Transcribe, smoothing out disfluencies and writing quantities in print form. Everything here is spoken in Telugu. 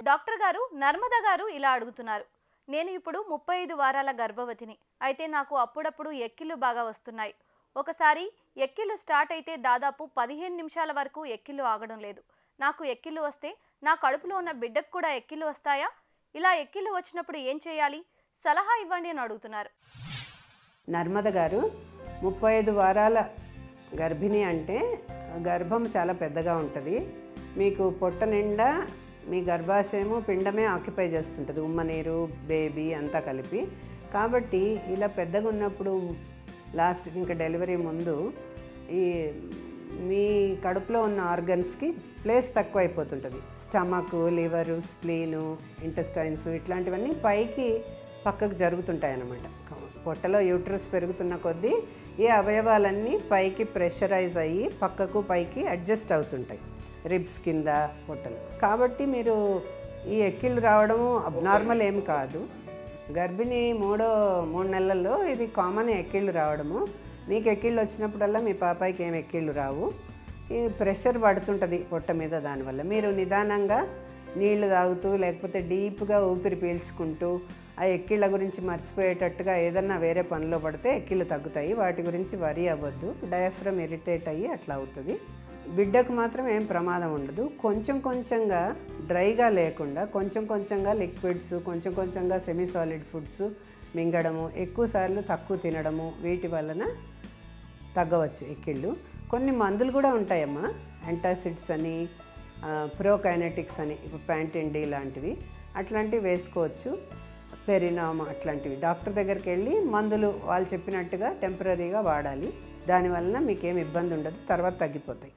డాక్టర్ గారు నర్మద గారు ఇలా అడుగుతున్నారు. నేను ఇప్పుడు 35 వారాల గర్భవతిని. అయితే నాకు అప్పుడప్పుడు ఎక్కిళ్ళు బాగా వస్తున్నాయి. ఒకసారి ఎక్కిళ్ళు స్టార్ట్ అయితే దాదాపు 15 నిమిషాల వరకు ఎక్కిళ్ళు ఆగడం లేదు. నాకు ఎక్కిళ్ళు వస్తే నా కడుపులో ఉన్న బిడ్డకు కూడా ఎక్కిళ్ళు వస్తాయా? ఇలా ఎక్కిళ్ళు వచ్చినప్పుడు ఏం చేయాలి? సలహా ఇవ్వండి అని అడుగుతున్నారు. నర్మద గారు 35 వారాల గర్భిణి అంటే గర్భం చాలా పెద్దగా ఉంటుంది. మీకు పొట్ట నిండా మీ గర్భాశయము పిండమే ఆక్యుపై చేస్తుంటుంది, ఉమ్మనీరు బేబీ అంతా కలిపి. కాబట్టి ఇలా పెద్దగా ఉన్నప్పుడు లాస్ట్ ఇంకా డెలివరీ ముందు ఈ మీ కడుపులో ఉన్న ఆర్గన్స్కి ప్లేస్ తక్కువ అయిపోతుంటుంది. స్టమక్, లివరు, స్ప్లీను, ఇంటెస్టైన్స్ ఇట్లాంటివన్నీ పైకి పక్కకు జరుగుతుంటాయి అన్నమాట. పొట్టలో యూట్రస్ పెరుగుతున్న కొద్దీ ఈ అవయవాలన్నీ పైకి ప్రెషరైజ్ అయ్యి పక్కకు పైకి అడ్జస్ట్ అవుతుంటాయి రిబ్స్ కింద పొట్టలు. కాబట్టి మీరు ఈ ఎక్కిళ్ళు రావడము అబ్నార్మల్ ఏం కాదు. గర్భిణి 3 నెలల్లో ఇది కామన్ ఎక్కిళ్ళు రావడము. మీకు ఎక్కిళ్ళు వచ్చినప్పుడల్లా మీ పాపాయికి ఏం ఎక్కిళ్ళు రావు. ఈ ప్రెషర్ పడుతుంటుంది పొట్ట మీద. దానివల్ల మీరు నిదానంగా నీళ్లు తాగుతూ లేకపోతే డీప్గా ఊపిరి పీల్చుకుంటూ ఆ ఎక్కిళ్ళ గురించి మర్చిపోయేటట్టుగా ఏదన్నా వేరే పనిలో పడితే ఎక్కిళ్ళు తగ్గుతాయి. వాటి గురించి వరి అవ్వద్దు. డయాఫ్రమ్ ఇరిటేట్ అయ్యి అట్లా అవుతుంది. బిడ్డకు మాత్రం ఏం ప్రమాదం ఉండదు. కొంచెం కొంచెంగా డ్రైగా లేకుండా కొంచెం కొంచెంగా లిక్విడ్స్, కొంచెం కొంచెంగా సెమీ సాలిడ్ ఫుడ్స్ మింగడము, ఎక్కువసార్లు తక్కువ తినడము, వీటి వలన తగ్గవచ్చు ఎక్కిళ్ళు. కొన్ని మందులు కూడా ఉంటాయమ్మా, యాంటాసిడ్స్ అని, ప్రోకైనెటిక్స్ అని, ఇప్పుడు ప్యాంటిన్ డి లాంటివి అట్లాంటివి వేసుకోవచ్చు. పెరినామ్ అట్లాంటివి డాక్టర్ దగ్గరికి వెళ్ళి మందులు వాళ్ళు చెప్పినట్టుగా టెంపరీగా వాడాలి. దానివలన మీకేం ఇబ్బంది ఉండదు, తర్వాత తగ్గిపోతాయి.